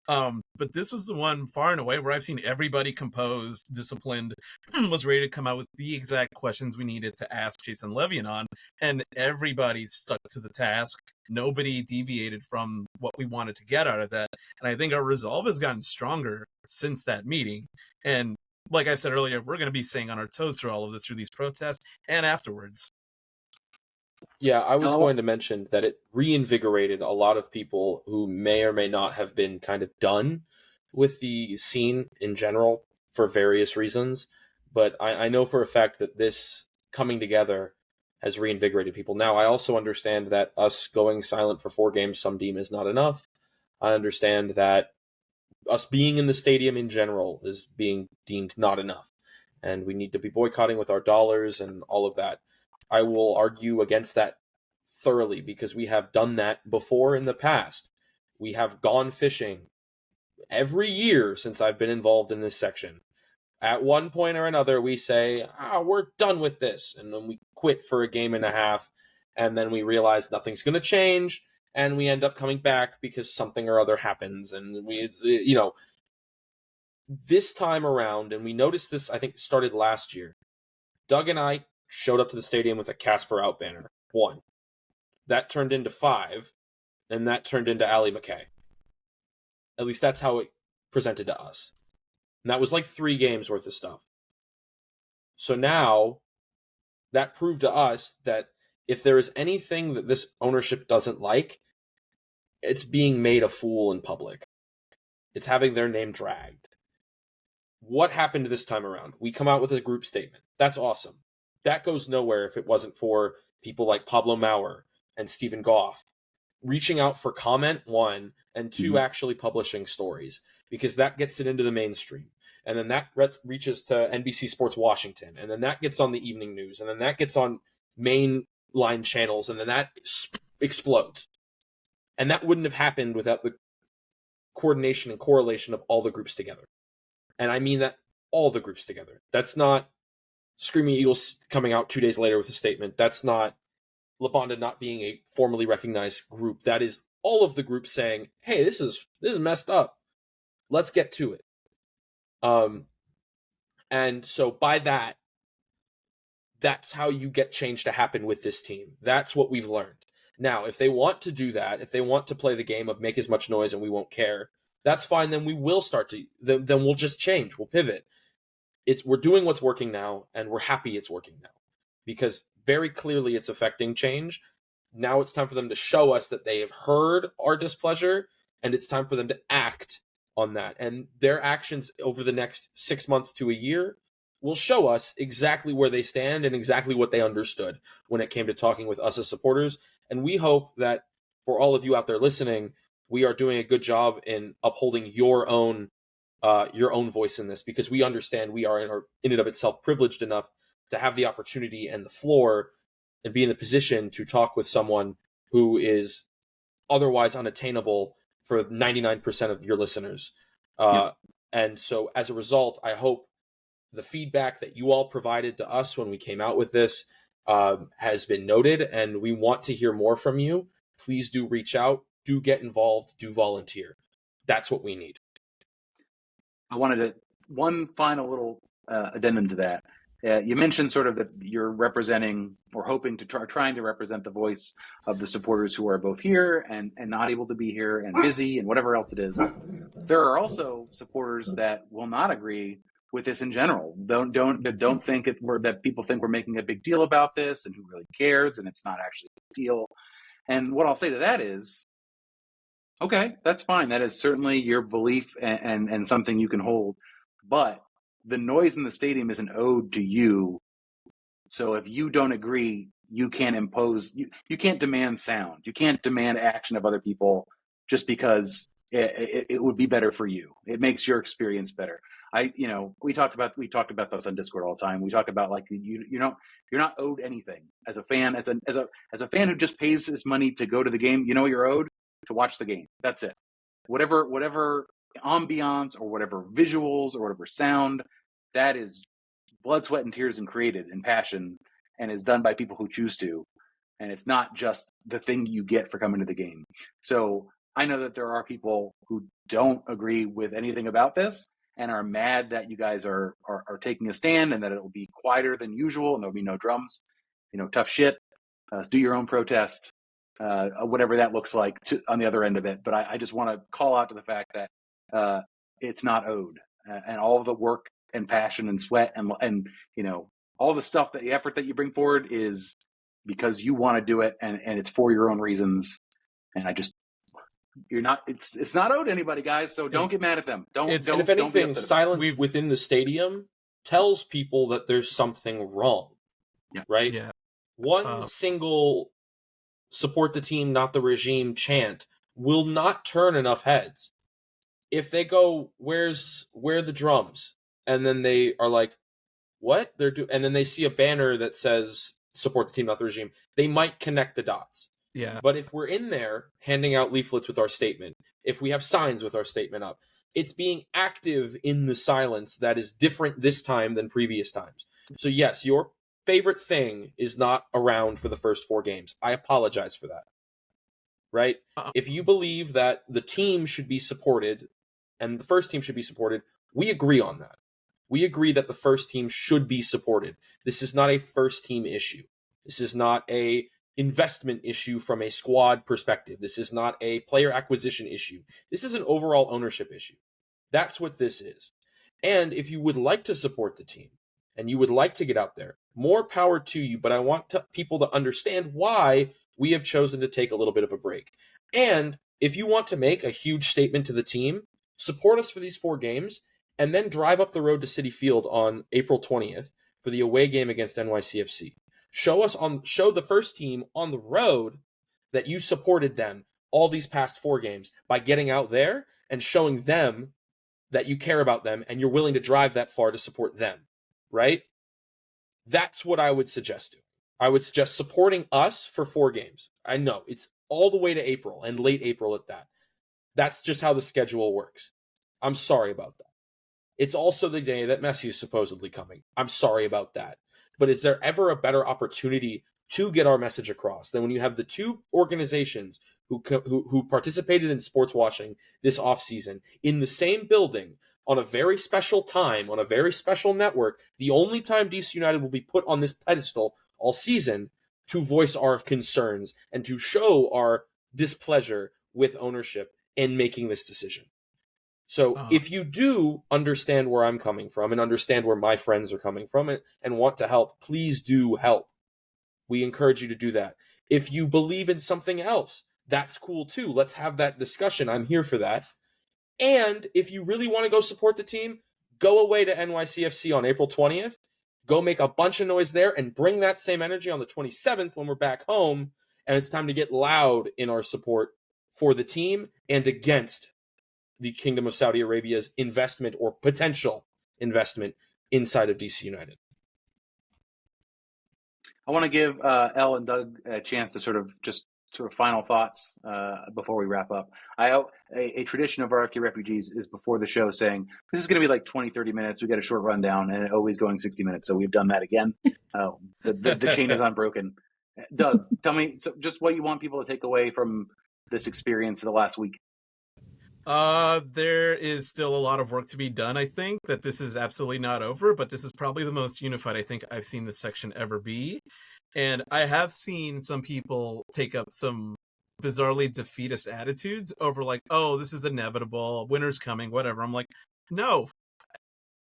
But this was the one far and away where I've seen everybody composed, disciplined, was ready to come out with the exact questions we needed to ask Jason Levian on, and everybody stuck to the task. Nobody deviated from what we wanted to get out of that, and I think our resolve has gotten stronger since that meeting. And like I said earlier, we're going to be staying on our toes through all of this, through these protests and afterwards. Yeah, I was going to mention that it reinvigorated a lot of people who may or may not have been kind of done with the scene in general for various reasons. But I know for a fact that this coming together has reinvigorated people. Now, I also understand that us going silent for 4 games some deem is not enough. I understand that us being in the stadium in general is being deemed not enough. And we need to be boycotting with our dollars and all of that. I will argue against that thoroughly because we have done that before in the past. We have gone fishing every year since I've been involved in this section. At one point or another, we say, we're done with this. And then we quit for a game and a half. And then we realize nothing's going to change. And we end up coming back because something or other happens. And this time around, and we noticed this, I think, started last year. Doug and I showed up to the stadium with a Casper out banner. 1. That turned into 5, and that turned into Allie McKay. At least that's how it presented to us. And that was like 3 games worth of stuff. So now, that proved to us that if there is anything that this ownership doesn't like, it's being made a fool in public. It's having their name dragged. What happened this time around? We come out with a group statement. That's awesome. That goes nowhere if it wasn't for people like Pablo Maurer and Stephen Goff reaching out for comment, 1, and 2, actually publishing stories, because that gets it into the mainstream. And then that reaches to NBC Sports Washington, and then that gets on the evening news, and then that gets on mainline channels, and then that explodes. And that wouldn't have happened without the coordination and correlation of all the groups together. And I mean that all the groups together. That's not Screaming Eagles coming out 2 days later with a statement. That's not La Banda not being a formally recognized group. That is all of the groups saying, hey, this is messed up. Let's get to it. And so by that, that's how you get change to happen with this team. That's what we've learned. Now, if they want to do that, if they want to play the game of make as much noise and we won't care, that's fine. Then we will then we'll just change. We'll pivot. We're doing what's working now, and we're happy it's working now, because very clearly it's affecting change. Now it's time for them to show us that they have heard our displeasure, and it's time for them to act on that. And their actions over the next 6 months to a year will show us exactly where they stand and exactly what they understood when it came to talking with us as supporters. And we hope that for all of you out there listening, we are doing a good job in upholding your own voice in this, because we understand we are in and of itself privileged enough to have the opportunity and the floor and be in the position to talk with someone who is otherwise unattainable for 99% of your listeners. And so as a result, I hope the feedback that you all provided to us when we came out with this has been noted, and we want to hear more from you. Please do reach out, do get involved, do volunteer. That's what we need. I wanted one final little addendum to that. You mentioned sort of that you're representing or hoping to trying to represent the voice of the supporters who are both here and not able to be here and busy and whatever else it is. There are also supporters that will not agree with this in general. Don't think that people think we're making a big deal about this and who really cares, and it's not actually a big deal. And what I'll say to that is, okay, that's fine. That is certainly your belief and something you can hold. But the noise in the stadium is an ode to you. So if you don't agree, you can't impose, you can't demand sound. You can't demand action of other people just because it would be better for you. It makes your experience better. We talked about this on Discord all the time. We talk about like you're not owed anything as a fan, as a fan who just pays his money to go to the game. You know, you're owed to watch the game. That's it. Whatever ambiance or whatever visuals or whatever sound, that is blood, sweat, and tears and created and passion, and is done by people who choose to. And it's not just the thing you get for coming to the game. So I know that there are people who don't agree with anything about this and are mad that you guys are taking a stand and that it will be quieter than usual and there'll be no drums. Tough shit. Do your own protest, whatever that looks like on the other end of it. But I just want to call out to the fact that it's not owed, and all of the work and passion and sweat and all the stuff, the effort that you bring forward is because you want to do it and it's for your own reasons. And it's not owed to anybody, guys. So don't get mad at them. And if anything, silence within the stadium tells people that there's something wrong. Yeah. Right? Yeah. One single support the team, not the regime chant will not turn enough heads. If they go, where the drums? And then they are like, what? And then they see a banner that says support the team, not the regime. They might connect the dots. Yeah. But if we're in there handing out leaflets with our statement, if we have signs with our statement up, it's being active in the silence that is different this time than previous times. So yes, your favorite thing is not around for the first 4 games. I apologize for that. Right? If you believe that the team should be supported and the first team should be supported, we agree on that. We agree that the first team should be supported. This is not a first team issue. This is not a investment issue from a squad perspective. This is not a player acquisition issue. This is an overall ownership issue. That's what this is. And if you would like to support the team and you would like to get out there, more power to you. But I want people to understand why we have chosen to take a little bit of a break. And if you want to make a huge statement to the team, support us for these 4 games and then drive up the road to Citi Field on April 20th for the away game against NYCFC. Show the first team on the road that you supported them all these past 4 games by getting out there and showing them that you care about them and you're willing to drive that far to support them, right? That's what I would suggest doing. I would suggest supporting us for 4 games. I know it's all the way to April and late April at that. That's just how the schedule works. I'm sorry about that. It's also the day that Messi is supposedly coming. I'm sorry about that. But is there ever a better opportunity to get our message across than when you have the 2 organizations who participated in sports washing this offseason in the same building on a very special time, on a very special network, the only time DC United will be put on this pedestal all season to voice our concerns and to show our displeasure with ownership in making this decision. So if you do understand where I'm coming from and understand where my friends are coming from and want to help, please do help. We encourage you to do that. If you believe in something else, that's cool too. Let's have that discussion. I'm here for that. And if you really want to go support the team, go away to NYCFC on April 20th. Go make a bunch of noise there and bring that same energy on the 27th when we're back home. And it's time to get loud in our support for the team and against the Kingdom of Saudi Arabia's investment or potential investment inside of DC United. I want to give Elle and Doug a chance to sort of final thoughts before we wrap up. A tradition of RFK Refugees is before the show saying, this is going to be like 20, 30 minutes. We got a short rundown and always going 60 minutes. So we've done that again. The chain is unbroken. Doug, tell me just what you want people to take away from this experience of the last week. There is still a lot of work to be done. I think that this is absolutely not over, but this is probably the most unified I think I've seen this section ever be. And I have seen some people take up some bizarrely defeatist attitudes over like, oh, this is inevitable, winter's coming, whatever. I'm like, no,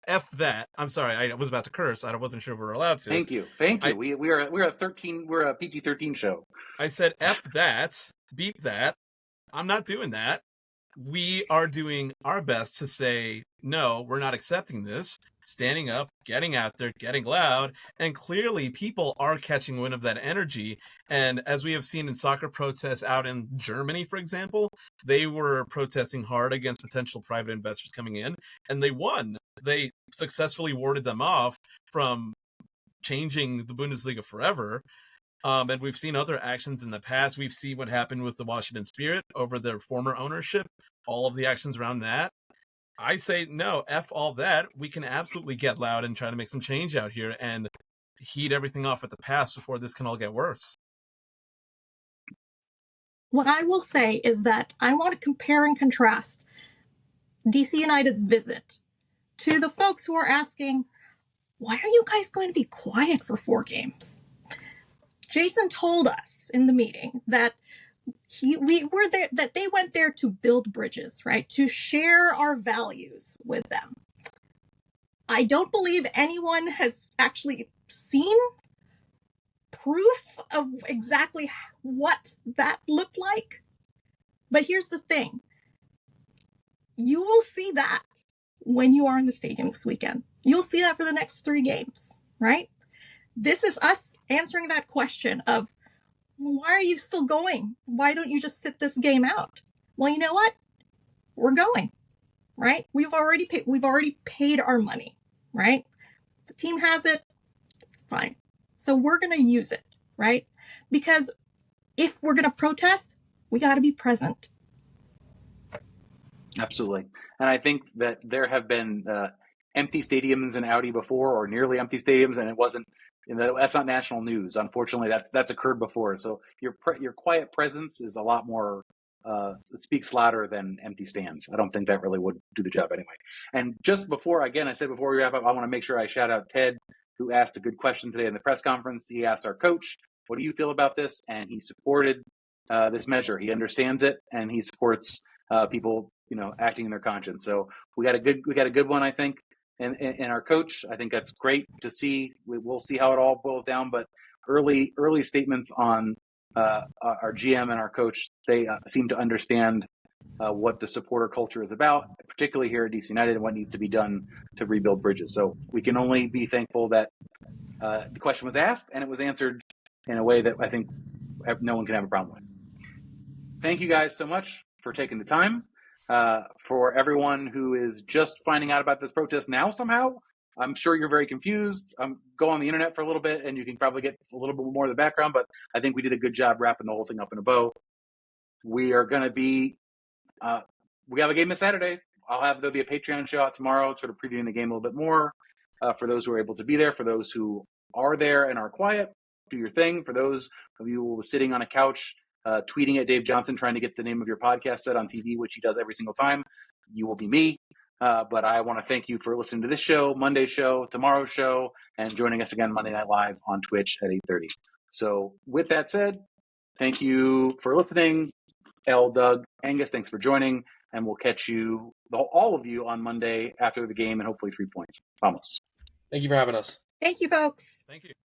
F that. I'm sorry, I was about to curse. I wasn't sure if we were allowed to. Thank you. We're a PG-13 show. I said F that, beep that. I'm not doing that. We are doing our best to say no, we're not accepting this, standing up, getting out there, getting loud, and clearly people are catching wind of that energy. And as we have seen in soccer protests out in Germany, for example, they were protesting hard against potential private investors coming in, and they won. They successfully warded them off from changing the Bundesliga forever. And we've seen other actions in the past. We've seen what happened with the Washington Spirit over their former ownership, all of the actions around that. I say, no, F all that. We can absolutely get loud and try to make some change out here and heat everything off at the pass before this can all get worse. What I will say is that I want to compare and contrast DC United's visit to the folks who are asking, why are you guys going to be quiet for 4 games? Jason told us in the meeting that we were there, that they went there to build bridges, right? To share our values with them. I don't believe anyone has actually seen proof of exactly what that looked like. But here's the thing. You will see that when you are in the stadium this weekend. You'll see that for the next 3 games, right? This is us answering that question of, why are you still going? Why don't you just sit this game out? Well, you know what? We're going, right? We've already paid our money, right? The team has it. It's fine. So we're going to use it, right? Because if we're going to protest, we got to be present. Absolutely. And I think that there have been empty stadiums in Audi before, or nearly empty stadiums, and it wasn't. That's not national news. Unfortunately, that's occurred before. So your quiet presence is a lot more speaks louder than empty stands. I don't think that really would do the job anyway. And just before, again, I said before we wrap up, I want to make sure I shout out Ted, who asked a good question today in the press conference. He asked our coach, "What do you feel about this?" And he supported this measure. He understands it, and he supports people, acting in their conscience. So we got a good one, I think. And our coach, I think that's great to see. We'll see how it all boils down. But early statements on our GM and our coach, they seem to understand what the supporter culture is about, particularly here at DC United, and what needs to be done to rebuild bridges. So we can only be thankful that the question was asked and it was answered in a way that I think no one can have a problem with. Thank you guys so much for taking the time. For everyone who is just finding out about this protest now somehow, I'm sure you're very confused. Go on the internet for a little bit and you can probably get a little bit more of the background, but I think we did a good job wrapping the whole thing up in a bow. We are going to be, we have a game this Saturday. There'll be a Patreon show out tomorrow, sort of previewing the game a little bit more. For those who are able to be there, for those who are there and are quiet, do your thing. For those of you who are sitting on a couch, tweeting at Dave Johnson, trying to get the name of your podcast set on TV, which he does every single time, you will be me. But I want to thank you for listening to this show, Monday's show, tomorrow's show, and joining us again Monday Night Live on Twitch at 8:30. So with that said, thank you for listening. Elle, Doug, Angus, thanks for joining, and we'll catch you, all of you, on Monday after the game, and hopefully 3 points. Vamos. Thank you for having us. Thank you, folks. Thank you.